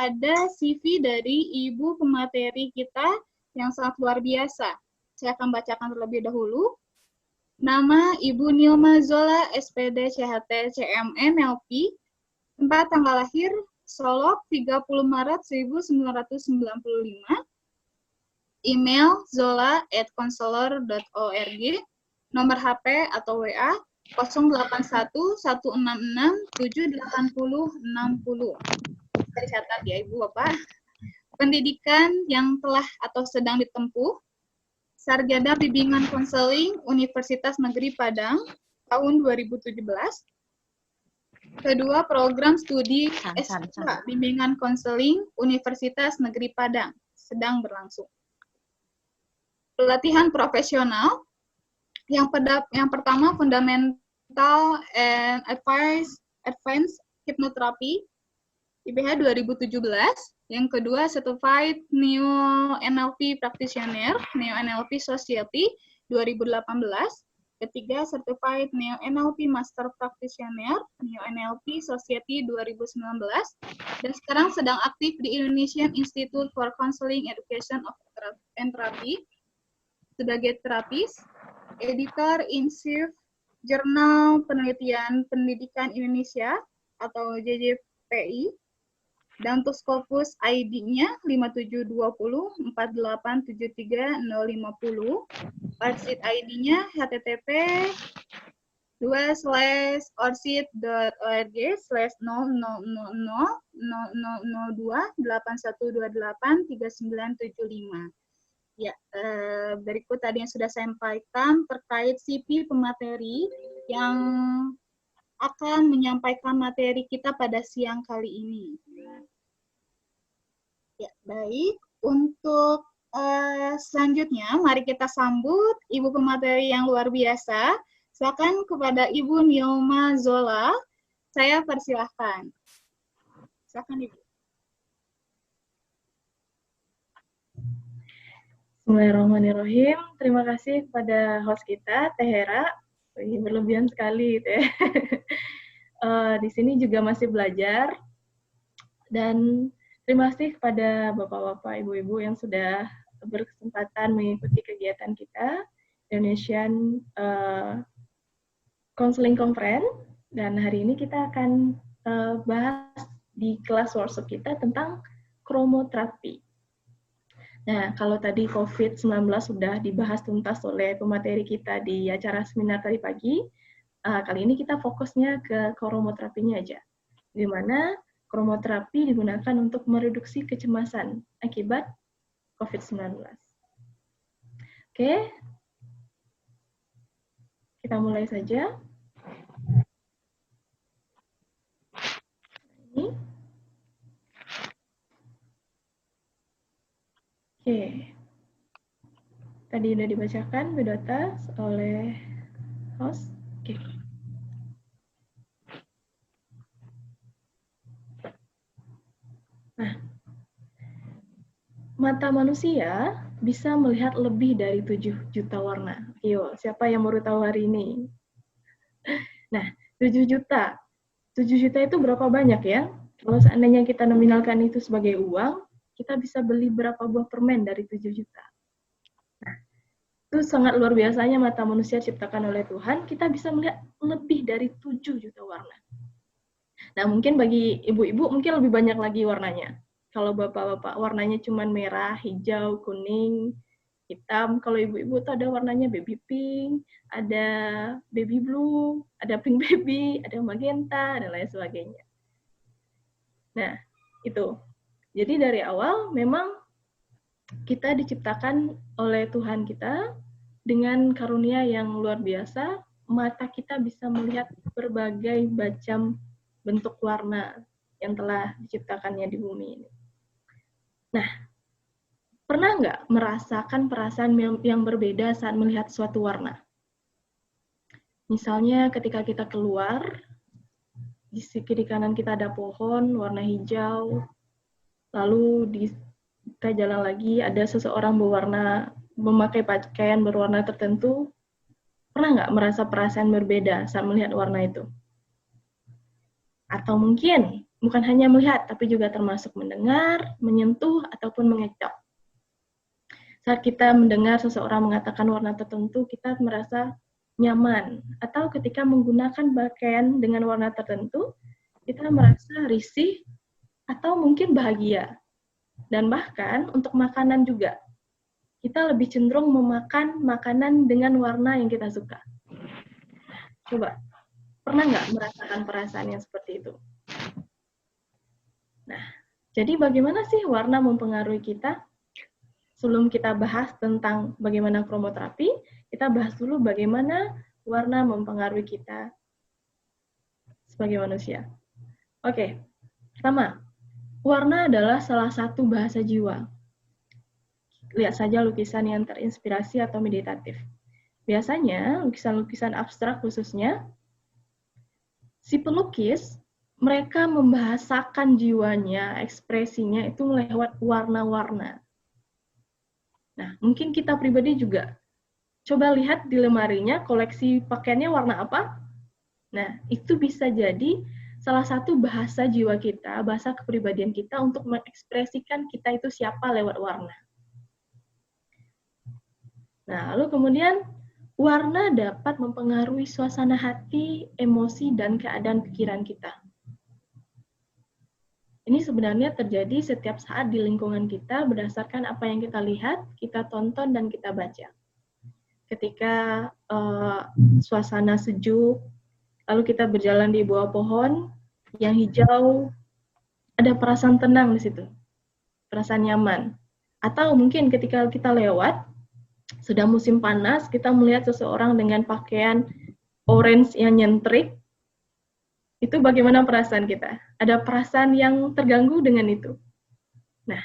ada CV dari ibu pemateri kita yang sangat luar biasa. Saya akan bacakan terlebih dahulu. Nama Ibu Nilma Zola, SPD, CHT, CMN, LP. Tempat tanggal lahir, Solok, 30 Maret 1995. Email zola@konselor.org. Nomor HP atau WA 081-166-780-60. Dicatat ya Ibu Bapak. Pendidikan yang telah atau sedang ditempuh, Sarjana Bimbingan Konseling Universitas Negeri Padang tahun 2017. Kedua, program studi S2 Bimbingan Konseling Universitas Negeri Padang sedang berlangsung. Pelatihan profesional yang pertama Fundamental and Advanced Hypnotherapy IPH 2017, yang kedua Certified Neo NLP Practitioner, Neo NLP Society 2018, ketiga Certified Neo NLP Master Practitioner, Neo NLP Society 2019, dan sekarang sedang aktif di Indonesian Institute for Counseling Education and Therapy sebagai terapis, editor in chief Jurnal Penelitian Pendidikan Indonesia atau JJPI. Dan untuk Scopus ID-nya 572048730050. Orchid ID-nya http://000000281283975. Ya, berikut tadi yang sudah saya sampaikan terkait CV pemateri yang akan menyampaikan materi kita pada siang kali ini. Ya, baik. Untuk selanjutnya, mari kita sambut Ibu pemateri yang luar biasa. Silakan kepada Ibu Nilma Zola. Saya persilahkan. Silakan Ibu. Bismillahirrahmanirrahim. Terima kasih kepada host kita, Teh Hera. Berlebihan sekali, Teh. Di sini juga masih belajar. Dan terima kasih kepada bapak-bapak, ibu-ibu yang sudah berkesempatan mengikuti kegiatan kita, Indonesian Counseling Conference. Dan hari ini kita akan bahas di kelas workshop kita tentang kromoterapi. Nah, kalau tadi COVID-19 sudah dibahas tuntas oleh pemateri kita di acara seminar tadi pagi, kali ini kita fokusnya ke kromoterapinya aja. Di mana kromoterapi digunakan untuk mereduksi kecemasan akibat COVID-19. Oke, kita mulai saja. Ini. Oke, tadi sudah dibacakan biodata oleh host. Oke. Nah, mata manusia bisa melihat lebih dari 7 juta warna. Yo, siapa yang baru tahu hari ini? Nah, 7 juta. 7 juta itu berapa banyak ya? Kalau seandainya kita nominalkan itu sebagai uang, kita bisa beli berapa buah permen dari 7 juta. Nah, itu sangat luar biasanya mata manusia ciptakan oleh Tuhan, kita bisa melihat lebih dari 7 juta warna. Nah, mungkin bagi ibu-ibu mungkin lebih banyak lagi warnanya. Kalau bapak-bapak warnanya cuma merah, hijau, kuning, hitam. Kalau ibu-ibu tuh ada warnanya baby pink, ada baby blue, ada pink baby, ada magenta, dan lain sebagainya. Nah, itu. Jadi dari awal memang kita diciptakan oleh Tuhan kita dengan karunia yang luar biasa, mata kita bisa melihat berbagai macam bentuk warna yang telah diciptakannya di bumi ini. Nah, pernah nggak merasakan perasaan yang berbeda saat melihat suatu warna? Misalnya ketika kita keluar, di kiri kanan kita ada pohon warna hijau, lalu kita jalan lagi ada seseorang memakai pakaian berwarna tertentu. Pernah nggak merasa perasaan berbeda saat melihat warna itu? Atau mungkin Bukan hanya melihat, tapi juga termasuk mendengar, menyentuh, ataupun mengecap. Saat kita mendengar seseorang mengatakan warna tertentu, kita merasa nyaman. Atau ketika menggunakan pakaian dengan warna tertentu, kita merasa risih atau mungkin bahagia. Dan bahkan untuk makanan juga. Kita lebih cenderung memakan makanan dengan warna yang kita suka. Coba, pernah nggak merasakan perasaan yang seperti itu? Nah, jadi bagaimana sih warna mempengaruhi kita? Sebelum kita bahas tentang bagaimana kromoterapi, kita bahas dulu bagaimana warna mempengaruhi kita sebagai manusia. Oke, pertama, warna adalah salah satu bahasa jiwa. Lihat saja lukisan yang terinspirasi atau meditatif. Biasanya, lukisan-lukisan abstrak khususnya, si pelukis, mereka membahasakan jiwanya, ekspresinya itu lewat warna-warna. Nah, mungkin kita pribadi juga. Coba lihat di lemarinya, koleksi pakaiannya warna apa? Nah, itu bisa jadi salah satu bahasa jiwa kita, bahasa kepribadian kita untuk mengekspresikan kita itu siapa lewat warna. Nah, lalu kemudian warna dapat mempengaruhi suasana hati, emosi, dan keadaan pikiran kita. Ini sebenarnya terjadi setiap saat di lingkungan kita berdasarkan apa yang kita lihat, kita tonton, dan kita baca. Ketika suasana sejuk, lalu kita berjalan di bawah pohon yang hijau, ada perasaan tenang di situ, perasaan nyaman. Atau mungkin ketika kita lewat, sudah musim panas, kita melihat seseorang dengan pakaian orange yang nyentrik, itu bagaimana perasaan kita? Ada perasaan yang terganggu dengan itu. Nah,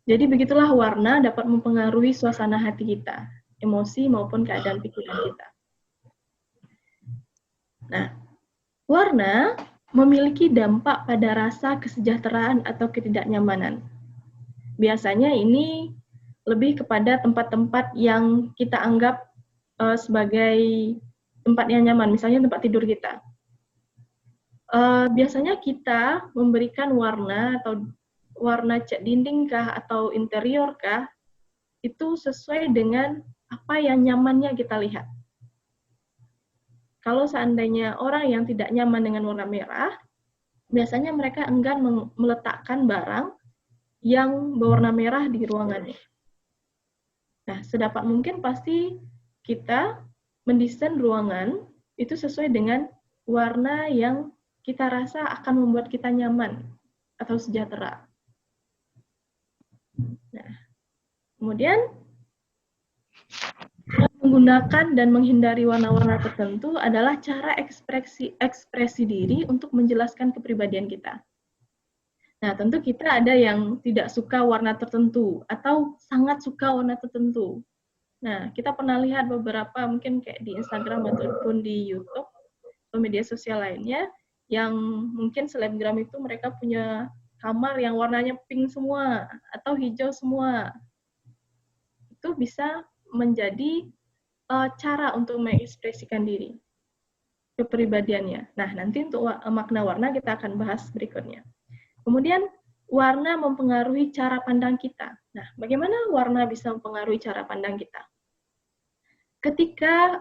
jadi begitulah warna dapat mempengaruhi suasana hati kita, emosi maupun keadaan pikiran kita. Nah, warna memiliki dampak pada rasa kesejahteraan atau ketidaknyamanan. Biasanya ini lebih kepada tempat-tempat yang kita anggap sebagai tempat yang nyaman, misalnya tempat tidur kita. Biasanya kita memberikan warna atau warna cat dinding kah atau interior kah, itu sesuai dengan apa yang nyamannya kita lihat. Kalau seandainya orang yang tidak nyaman dengan warna merah, biasanya mereka enggan meletakkan barang yang berwarna merah di ruangannya. Nah, sedapat mungkin pasti kita mendesain ruangan itu sesuai dengan warna yang kita rasa akan membuat kita nyaman atau sejahtera. Nah, kemudian menggunakan dan menghindari warna-warna tertentu adalah cara ekspresi diri untuk menjelaskan kepribadian kita. Nah, tentu kita ada yang tidak suka warna tertentu atau sangat suka warna tertentu. Nah, kita pernah lihat beberapa mungkin kayak di Instagram ataupun di YouTube atau media sosial lainnya yang mungkin selebgram itu mereka punya kamar yang warnanya pink semua atau hijau semua. Itu bisa menjadi cara untuk mengekspresikan diri, kepribadiannya. Nah, nanti untuk makna warna kita akan bahas berikutnya. Kemudian, warna mempengaruhi cara pandang kita. Nah, bagaimana warna bisa mempengaruhi cara pandang kita? Ketika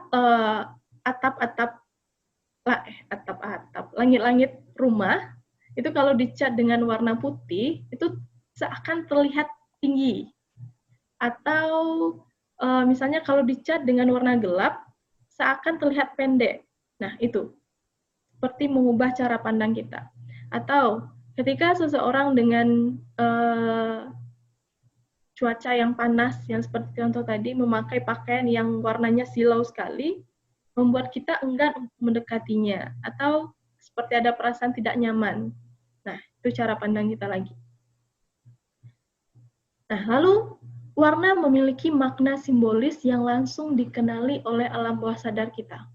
langit-langit rumah, itu kalau dicat dengan warna putih, itu seakan terlihat tinggi. Atau misalnya kalau dicat dengan warna gelap, seakan terlihat pendek. Nah, itu. Seperti mengubah cara pandang kita. Atau ketika seseorang dengan cuaca yang panas, yang seperti contoh tadi, memakai pakaian yang warnanya silau sekali, membuat kita enggan mendekatinya, atau seperti ada perasaan tidak nyaman. Nah, itu cara pandang kita lagi. Nah, lalu warna memiliki makna simbolis yang langsung dikenali oleh alam bawah sadar kita.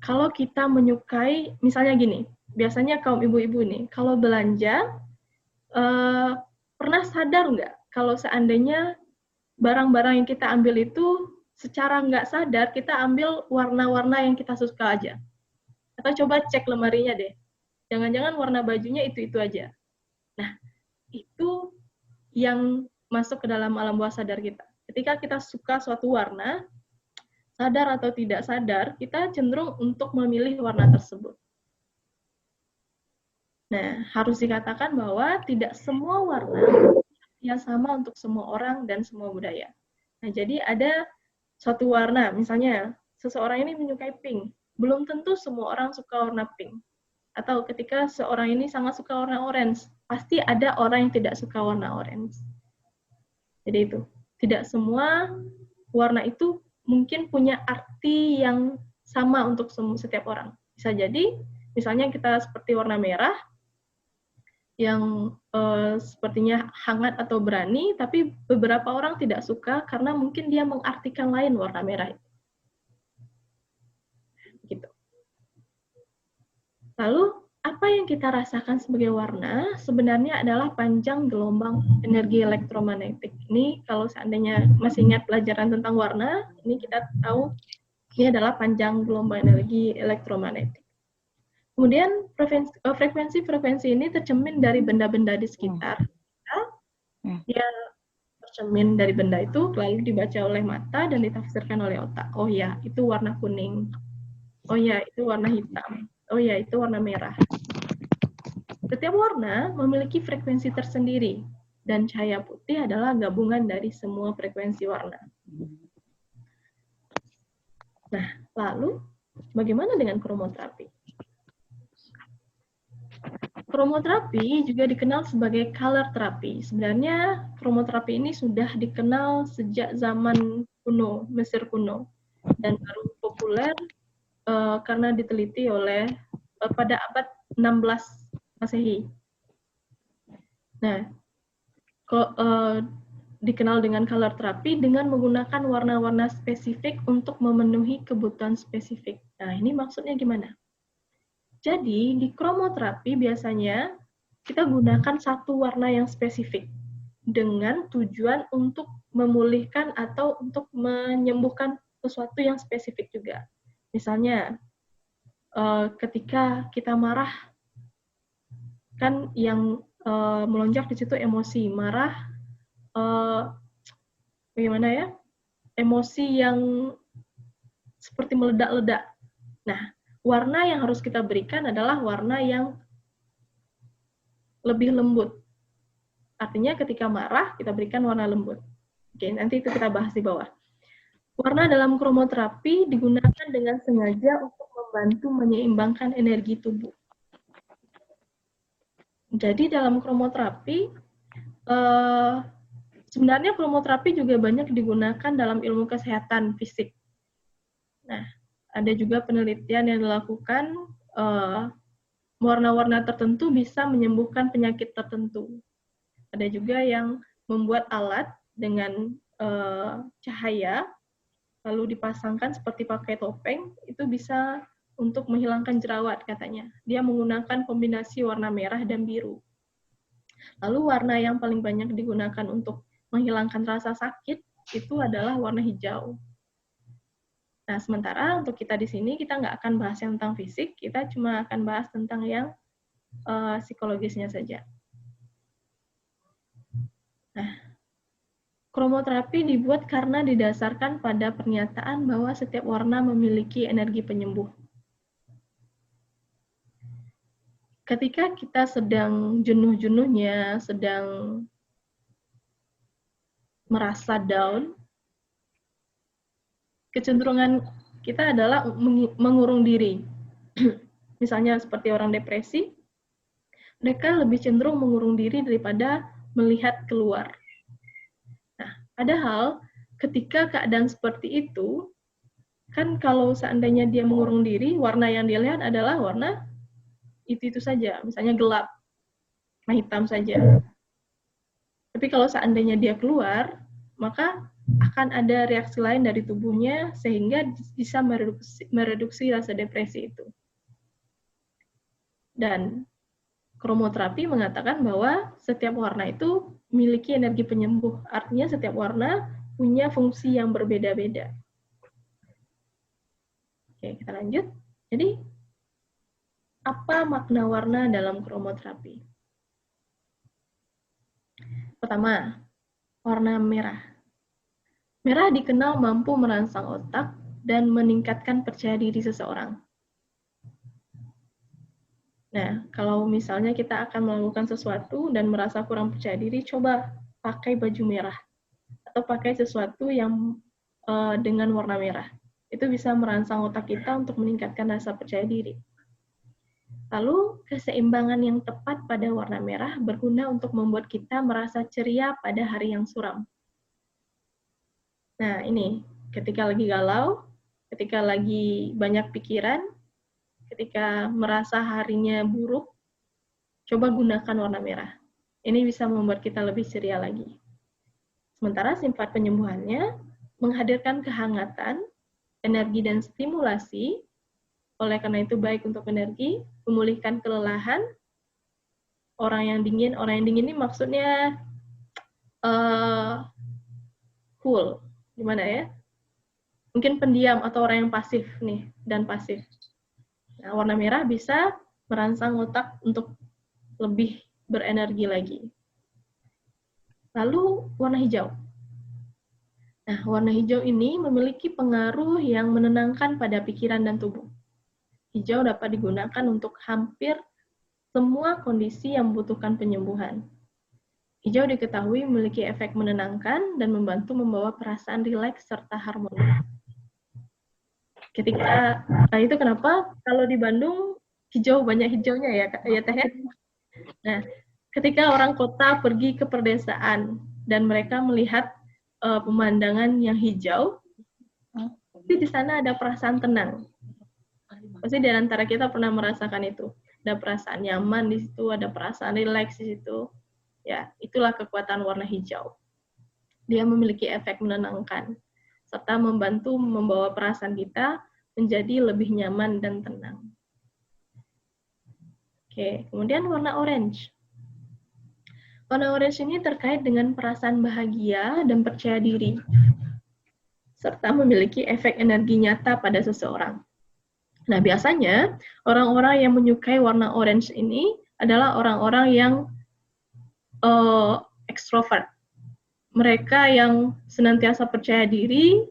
Kalau kita menyukai, misalnya gini, biasanya kaum ibu-ibu nih, kalau belanja, pernah sadar nggak kalau seandainya barang-barang yang kita ambil itu secara nggak sadar kita ambil warna-warna yang kita suka aja? Atau coba cek lemarinya deh. Jangan-jangan warna bajunya itu-itu aja. Nah, itu yang masuk ke dalam alam bawah sadar kita. Ketika kita suka suatu warna, sadar atau tidak sadar, kita cenderung untuk memilih warna tersebut. Nah, harus dikatakan bahwa tidak semua warna yang sama untuk semua orang dan semua budaya. Nah, jadi ada suatu warna, misalnya seseorang ini menyukai pink, belum tentu semua orang suka warna pink. Atau ketika seorang ini sangat suka warna orange, pasti ada orang yang tidak suka warna orange. Jadi itu, tidak semua warna itu mungkin punya arti yang sama untuk setiap orang. Bisa jadi, misalnya kita seperti warna merah, yang sepertinya hangat atau berani, tapi beberapa orang tidak suka karena mungkin dia mengartikan lain warna merah itu. Gitu. Lalu, apa yang kita rasakan sebagai warna sebenarnya adalah panjang gelombang energi elektromagnetik. Ini kalau seandainya masih ingat pelajaran tentang warna, ini kita tahu ini adalah panjang gelombang energi elektromagnetik. Kemudian frekuensi-frekuensi ini tercermin dari benda-benda di sekitar kita. Dia tercermin dari benda itu, lalu dibaca oleh mata dan ditafsirkan oleh otak. Oh ya, itu warna kuning. Oh ya, itu warna hitam. Oh ya, itu warna merah. Setiap warna memiliki frekuensi tersendiri, dan cahaya putih adalah gabungan dari semua frekuensi warna. Nah, lalu bagaimana dengan kromoterapi? Kromoterapi juga dikenal sebagai color terapi. Sebenarnya kromoterapi ini sudah dikenal sejak zaman kuno, Mesir kuno, dan baru populer karena diteliti oleh pada abad 16 Masehi. Nah, dikenal dengan color terapi dengan menggunakan warna-warna spesifik untuk memenuhi kebutuhan spesifik. Nah, ini maksudnya gimana? Jadi, di kromoterapi biasanya kita gunakan satu warna yang spesifik dengan tujuan untuk memulihkan atau untuk menyembuhkan sesuatu yang spesifik juga. Misalnya, ketika kita marah, kan yang melonjak di situ emosi. Marah, bagaimana ya? Emosi yang seperti meledak-ledak. Nah, warna yang harus kita berikan adalah warna yang lebih lembut. Artinya ketika marah, kita berikan warna lembut. Oke, nanti itu kita bahas di bawah. Warna dalam kromoterapi digunakan dengan sengaja untuk membantu menyeimbangkan energi tubuh. Jadi dalam kromoterapi, sebenarnya kromoterapi juga banyak digunakan dalam ilmu kesehatan fisik. Nah, ada juga penelitian yang dilakukan, warna-warna tertentu bisa menyembuhkan penyakit tertentu. Ada juga yang membuat alat dengan cahaya, lalu dipasangkan seperti pakai topeng, itu bisa untuk menghilangkan jerawat katanya. Dia menggunakan kombinasi warna merah dan biru. Lalu warna yang paling banyak digunakan untuk menghilangkan rasa sakit, itu adalah warna hijau. Nah, sementara untuk kita di sini, kita nggak akan bahas yang tentang fisik, kita cuma akan bahas tentang yang psikologisnya saja. Nah, kromoterapi dibuat karena didasarkan pada pernyataan bahwa setiap warna memiliki energi penyembuh. Ketika kita sedang jenuh-jenuhnya, sedang merasa down, kecenderungan kita adalah mengurung diri. Misalnya seperti orang depresi, mereka lebih cenderung mengurung diri daripada melihat keluar. Nah, padahal ketika keadaan seperti itu, kan kalau seandainya dia mengurung diri, warna yang dia lihat adalah warna itu saja, misalnya gelap, warna hitam saja. Tapi kalau seandainya dia keluar, maka akan ada reaksi lain dari tubuhnya sehingga bisa mereduksi rasa depresi itu. Dan kromoterapi mengatakan bahwa setiap warna itu memiliki energi penyembuh. Artinya setiap warna punya fungsi yang berbeda-beda. Oke, kita lanjut. Jadi, Apa makna warna dalam kromoterapi? Pertama, warna merah. Merah dikenal mampu merangsang otak dan meningkatkan percaya diri seseorang. Nah, kalau misalnya kita akan melakukan sesuatu dan merasa kurang percaya diri, coba pakai baju merah atau pakai sesuatu yang dengan warna merah. Itu bisa merangsang otak kita untuk meningkatkan rasa percaya diri. Lalu, keseimbangan yang tepat pada warna merah berguna untuk membuat kita merasa ceria pada hari yang suram. Nah, ini, ketika lagi galau, ketika lagi banyak pikiran, ketika merasa harinya buruk, coba gunakan warna merah. Ini bisa membuat kita lebih ceria lagi. Sementara sifat penyembuhannya menghadirkan kehangatan, energi dan stimulasi. Oleh karena itu baik untuk energi, memulihkan kelelahan. Orang yang dingin ini maksudnya cool. Gimana ya? Mungkin pendiam atau orang yang pasif nih, dan pasif. Nah, warna merah bisa merangsang otak untuk lebih berenergi lagi. Lalu warna hijau. Nah, warna hijau ini memiliki pengaruh yang menenangkan pada pikiran dan tubuh. Hijau dapat digunakan untuk hampir semua kondisi yang membutuhkan penyembuhan. Hijau diketahui memiliki efek menenangkan dan membantu membawa perasaan rileks serta harmoni. Nah itu kenapa kalau di Bandung hijau, banyak hijaunya ya Teh. Nah, ketika orang kota pergi ke perdesaan dan mereka melihat pemandangan yang hijau, pasti di sana ada perasaan tenang. Pasti di antara kita pernah merasakan itu. Ada perasaan nyaman di situ, ada perasaan rileks di situ. Ya, itulah kekuatan warna hijau. Dia memiliki efek menenangkan serta membantu membawa perasaan kita menjadi lebih nyaman dan tenang. Oke, kemudian warna orange. Warna orange ini terkait dengan perasaan bahagia dan percaya diri, serta memiliki efek energi nyata pada seseorang. Nah, biasanya orang-orang yang menyukai warna orange ini adalah orang-orang yang ekstrovert. Mereka yang senantiasa percaya diri,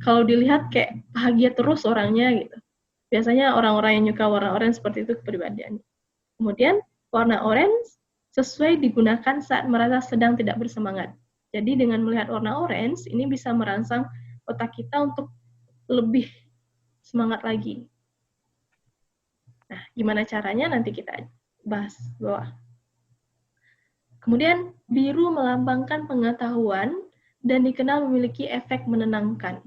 kalau dilihat kayak bahagia terus orangnya gitu. Biasanya orang-orang yang nyuka warna orange seperti itu kepribadiannya. Kemudian warna orange sesuai digunakan saat merasa sedang tidak bersemangat. Jadi dengan melihat warna orange, ini bisa merangsang otak kita untuk lebih semangat lagi. Nah, gimana caranya nanti kita bahas bawah. Kemudian biru melambangkan pengetahuan dan dikenal memiliki efek menenangkan.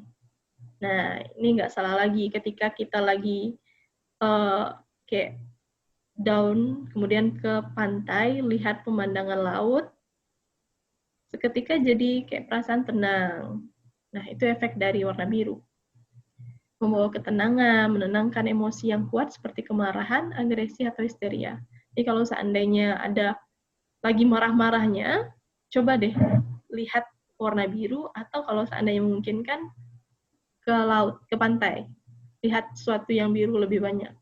Nah, ini nggak salah lagi ketika kita lagi kayak down, kemudian ke pantai, lihat pemandangan laut, seketika jadi kayak perasaan tenang. Nah, itu efek dari warna biru. Membawa ketenangan, menenangkan emosi yang kuat seperti kemarahan, agresi, atau histeria. Jadi kalau seandainya ada lagi marah-marahnya, coba deh lihat warna biru, atau kalau seandainya memungkinkan, ke laut, ke pantai. Lihat sesuatu yang biru lebih banyak.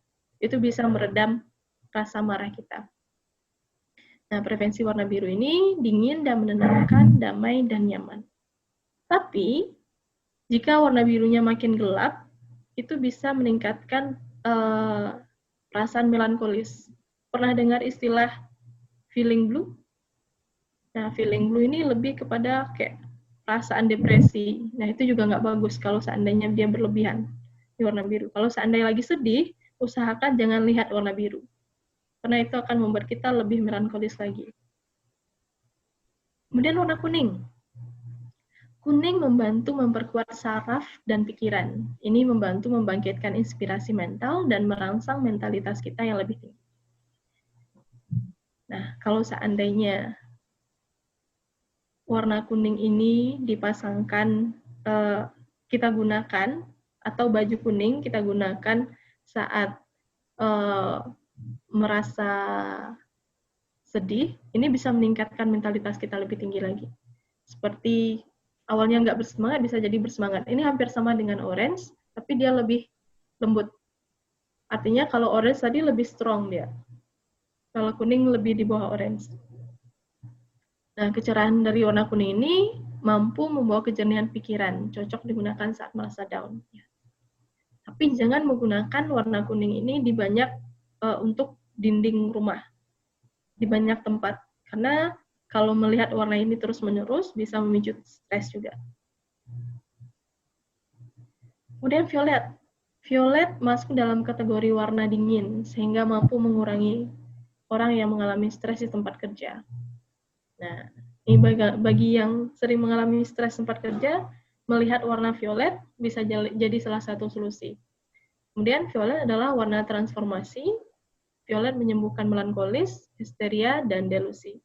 Itu bisa meredam rasa marah kita. Nah, preferensi warna biru ini dingin dan menenangkan, damai dan nyaman. Tapi, jika warna birunya makin gelap, itu bisa meningkatkan perasaan melankolis. Pernah dengar istilah feeling blue? Nah, feeling blue ini lebih kepada kayak perasaan depresi. Nah, itu juga nggak bagus kalau seandainya dia berlebihan di warna biru. Kalau seandainya lagi sedih, usahakan jangan lihat warna biru. Karena itu akan membuat kita lebih melankolis lagi. Kemudian warna kuning. Kuning membantu memperkuat saraf dan pikiran. Ini membantu membangkitkan inspirasi mental dan merangsang mentalitas kita yang lebih tinggi. Nah, kalau seandainya warna kuning ini dipasangkan, kita gunakan, atau baju kuning kita gunakan saat merasa sedih, ini bisa meningkatkan mentalitas kita lebih tinggi lagi. Seperti awalnya nggak bersemangat, bisa jadi bersemangat. Ini hampir sama dengan orange, tapi dia lebih lembut. Artinya kalau orange tadi lebih strong dia. Kalau kuning lebih di bawah orange. Nah, kecerahan dari warna kuning ini mampu membawa kejernihan pikiran, cocok digunakan saat merasa down. Tapi jangan menggunakan warna kuning ini di banyak untuk dinding rumah, di banyak tempat. Karena kalau melihat warna ini terus-menerus bisa memicu stres juga. Kemudian violet. Violet masuk dalam kategori warna dingin, sehingga mampu mengurangi orang yang mengalami stres di tempat kerja. Nah, ini bagi yang sering mengalami stres tempat kerja, melihat warna violet bisa jadi salah satu solusi. Kemudian violet adalah warna transformasi. Violet menyembuhkan melankolis, histeria, dan delusi.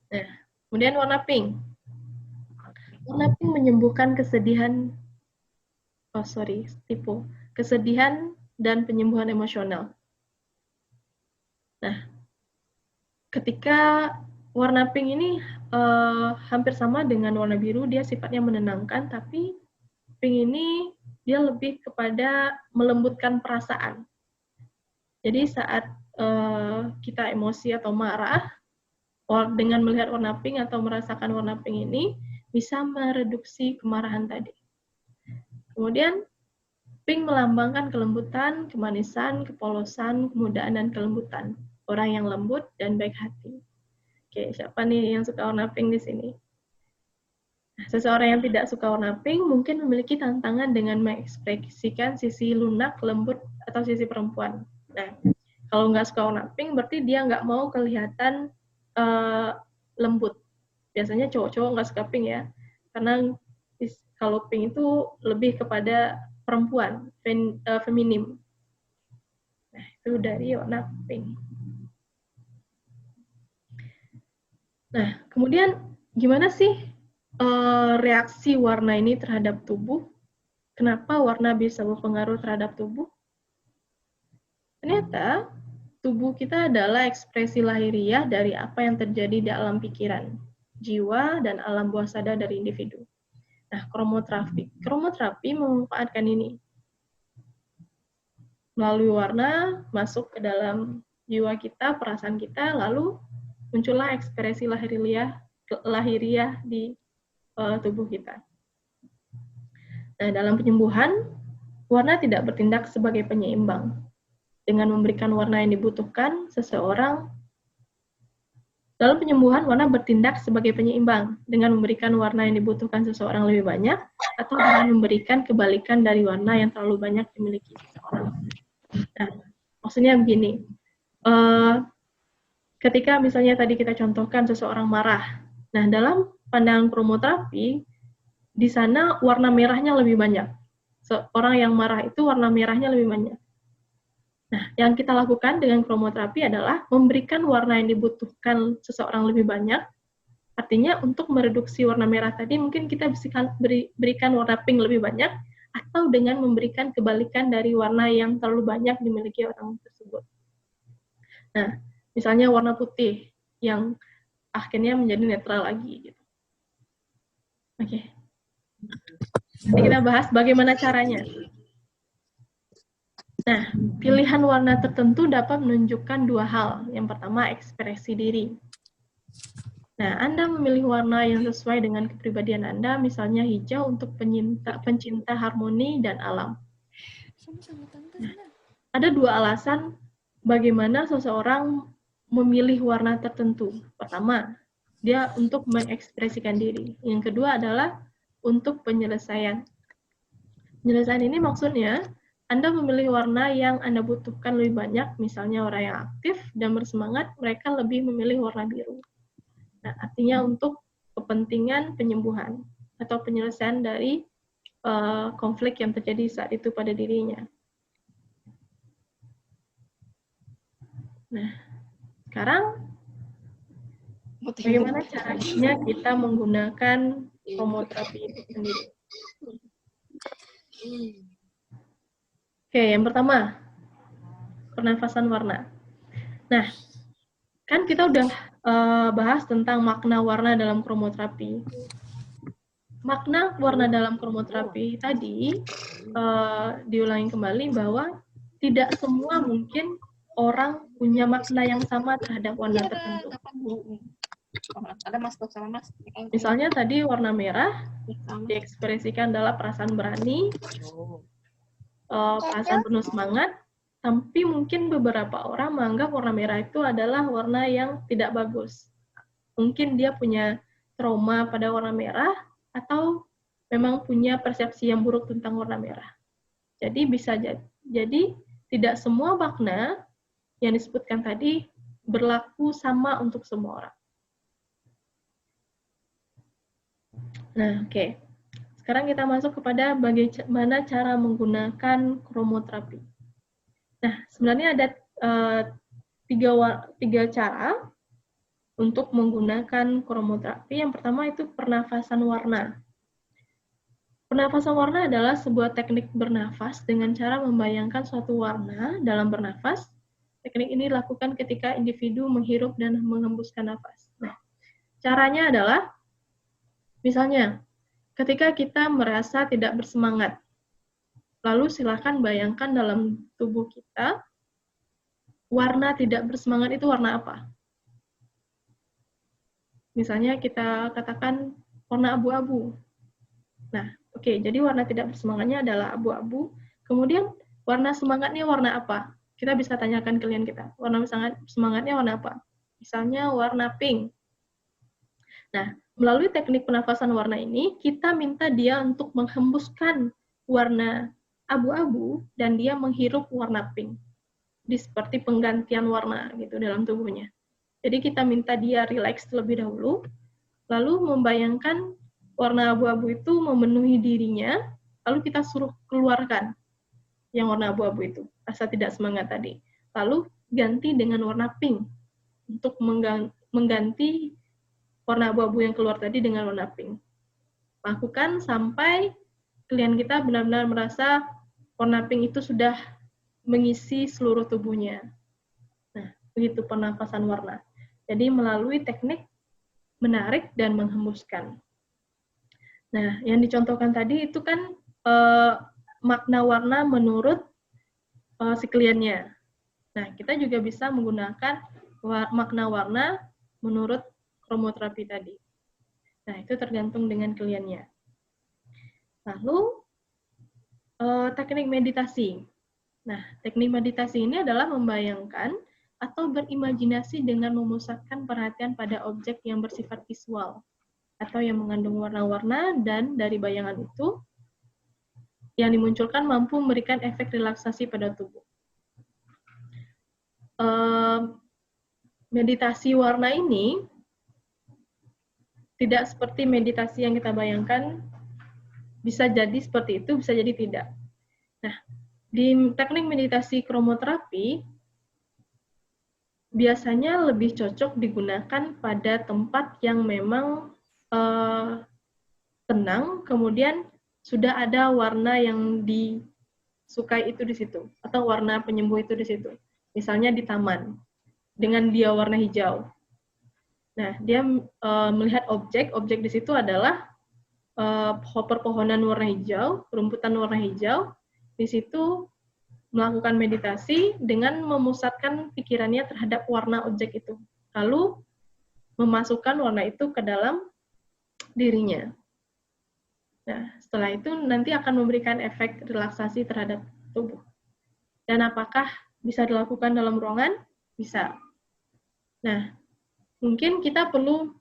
Nah, kemudian warna pink. Warna pink menyembuhkan kesedihan, kesedihan dan penyembuhan emosional. Nah, ketika warna pink ini hampir sama dengan warna biru, dia sifatnya menenangkan, tapi pink ini dia lebih kepada melembutkan perasaan. Jadi saat kita emosi atau marah, dengan melihat warna pink atau merasakan warna pink ini, bisa mereduksi kemarahan tadi. Kemudian, pink melambangkan kelembutan, kemanisan, kepolosan, kemudaan, dan kelembutan. Orang yang lembut dan baik hati. Oke, siapa nih yang suka warna pink di sini? Nah, seseorang yang tidak suka warna pink mungkin memiliki tantangan dengan mengekspresikan sisi lunak, lembut, atau sisi perempuan. Nah, kalau nggak suka warna pink, berarti dia nggak mau kelihatan lembut. Biasanya cowok-cowok nggak suka pink ya, karena kalau pink itu lebih kepada perempuan, feminim. Nah, itu dari warna pink. Nah, kemudian gimana sih reaksi warna ini terhadap tubuh? Kenapa warna bisa berpengaruh terhadap tubuh? Ternyata tubuh kita adalah ekspresi lahiriah dari apa yang terjadi di alam pikiran, jiwa, dan alam bawah sadar dari individu. Nah, kromoterapi. Kromoterapi memanfaatkan ini. Melalui warna, masuk ke dalam jiwa kita, perasaan kita, lalu muncullah ekspresi lahiriah di tubuh kita. Nah, dalam penyembuhan, warna tidak bertindak sebagai penyeimbang. Dengan memberikan warna yang dibutuhkan seseorang, dalam penyembuhan, warna bertindak sebagai penyeimbang. Dengan memberikan warna yang dibutuhkan seseorang lebih banyak, atau dengan memberikan kebalikan dari warna yang terlalu banyak dimiliki seseorang. Nah, maksudnya begini, ketika misalnya tadi kita contohkan seseorang marah, nah dalam pandangan kromoterapi, di sana warna merahnya lebih banyak. Seorang yang marah itu warna merahnya lebih banyak. Nah, yang kita lakukan dengan kromoterapi adalah memberikan warna yang dibutuhkan seseorang lebih banyak. Artinya untuk mereduksi warna merah tadi mungkin kita bisa berikan warna pink lebih banyak, atau dengan memberikan kebalikan dari warna yang terlalu banyak dimiliki orang tersebut. Nah, misalnya warna putih yang akhirnya menjadi netral lagi. Gitu. Oke. Nanti kita bahas bagaimana caranya. Nah, pilihan warna tertentu dapat menunjukkan dua hal. Yang pertama, ekspresi diri. Nah, Anda memilih warna yang sesuai dengan kepribadian Anda, misalnya hijau untuk pencinta harmoni dan alam. Nah, ada dua alasan bagaimana seseorang memilih warna tertentu. Pertama, dia untuk mengekspresikan diri. Yang kedua adalah untuk penyelesaian. Penyelesaian ini maksudnya, Anda memilih warna yang Anda butuhkan lebih banyak, misalnya orang yang aktif dan bersemangat, mereka lebih memilih warna biru. Nah, artinya untuk kepentingan penyembuhan atau penyelesaian dari konflik yang terjadi saat itu pada dirinya. Nah, sekarang bagaimana caranya kita menggunakan kromoterapi itu sendiri? Oke, yang pertama, pernafasan warna. Nah, kan kita udah bahas tentang makna warna dalam kromoterapi. Makna warna dalam kromoterapi tadi diulangi kembali bahwa tidak semua mungkin orang punya makna yang sama terhadap warna tertentu. Ada Mas tuh sama Mas. Misalnya tadi warna merah diekspresikan adalah perasaan berani, perasaan penuh semangat, tapi mungkin beberapa orang menganggap warna merah itu adalah warna yang tidak bagus. Mungkin dia punya trauma pada warna merah, atau memang punya persepsi yang buruk tentang warna merah. Jadi jadi tidak semua makna yang disebutkan tadi berlaku sama untuk semua orang. Nah, oke. Sekarang kita masuk kepada bagaimana cara menggunakan kromoterapi. Nah, sebenarnya ada tiga cara untuk menggunakan kromoterapi. Yang pertama itu pernafasan warna. Pernafasan warna adalah sebuah teknik bernafas dengan cara membayangkan suatu warna dalam bernafas. Teknik ini dilakukan ketika individu menghirup dan menghembuskan nafas. Nah, caranya adalah, misalnya, ketika kita merasa tidak bersemangat, lalu silakan bayangkan dalam tubuh kita, warna tidak bersemangat itu warna apa? Misalnya kita katakan warna abu-abu. Nah, oke, jadi warna tidak bersemangatnya adalah abu-abu. Kemudian warna semangatnya warna apa? Kita bisa tanyakan klien kita, warna semangatnya warna apa? Misalnya warna pink. Nah, melalui teknik pernafasan warna ini, kita minta dia untuk menghembuskan warna abu-abu dan dia menghirup warna pink. Jadi seperti penggantian warna gitu dalam tubuhnya. Jadi kita minta dia rileks terlebih dahulu, lalu membayangkan warna abu-abu itu memenuhi dirinya, lalu kita suruh keluarkan yang warna abu-abu itu, rasa tidak semangat tadi. Lalu ganti dengan warna pink untuk mengganti warna abu-abu yang keluar tadi dengan warna pink. Lakukan sampai klien kita benar-benar merasa warna pink itu sudah mengisi seluruh tubuhnya. Nah, begitu pernafasan warna. Jadi melalui teknik menarik dan menghembuskan. Nah, yang dicontohkan tadi itu kan makna warna menurut si kliennya. Nah, kita juga bisa menggunakan makna warna menurut kromoterapi tadi. Nah, itu tergantung dengan kliennya. Lalu, teknik meditasi. Nah, teknik meditasi ini adalah membayangkan atau berimajinasi dengan memusatkan perhatian pada objek yang bersifat visual atau yang mengandung warna-warna, dan dari bayangan itu yang dimunculkan mampu memberikan efek relaksasi pada tubuh. Meditasi warna ini tidak seperti meditasi yang kita bayangkan, bisa jadi seperti itu, bisa jadi tidak. Nah, di teknik meditasi kromoterapi, biasanya lebih cocok digunakan pada tempat yang memang tenang, kemudian sudah ada warna yang disukai itu di situ, atau warna penyembuh itu di situ. Misalnya di taman, dengan dia warna hijau. Nah, dia melihat objek di situ adalah perpohonan warna hijau, rumputan warna hijau. Di situ melakukan meditasi dengan memusatkan pikirannya terhadap warna objek itu. Lalu memasukkan warna itu ke dalam dirinya. Nah, setelah itu nanti akan memberikan efek relaksasi terhadap tubuh. Dan apakah bisa dilakukan dalam ruangan? Bisa. Nah, mungkin kita perlu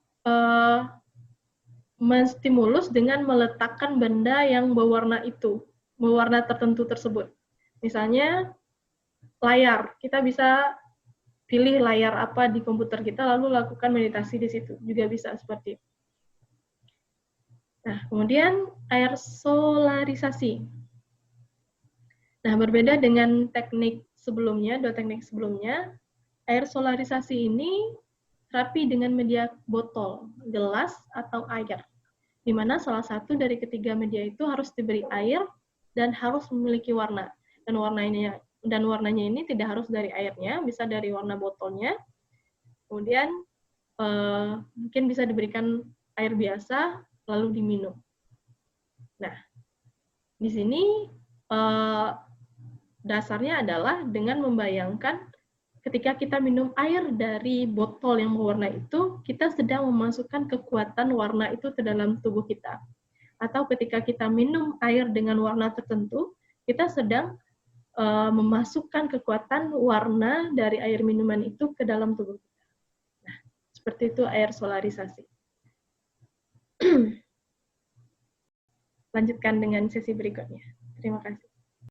menstimulus dengan meletakkan benda yang berwarna tertentu tersebut. Misalnya layar, kita bisa pilih layar apa di komputer kita, lalu lakukan meditasi di situ, juga bisa seperti itu. Nah, kemudian air solarisasi. Nah, berbeda dengan teknik sebelumnya, dua teknik sebelumnya, air solarisasi ini terapi dengan media botol, gelas, atau air, di mana salah satu dari ketiga media itu harus diberi air dan harus memiliki warna. Dan warnanya ini tidak harus dari airnya, bisa dari warna botolnya. Kemudian mungkin bisa diberikan air biasa, lalu diminum. Nah, di sini dasarnya adalah dengan membayangkan ketika kita minum air dari botol yang berwarna itu, kita sedang memasukkan kekuatan warna itu ke dalam tubuh kita. Atau ketika kita minum air dengan warna tertentu, kita sedang memasukkan kekuatan warna dari air minuman itu ke dalam tubuh kita. Nah, seperti itu air solarisasi. Lanjutkan dengan sesi berikutnya. Terima kasih.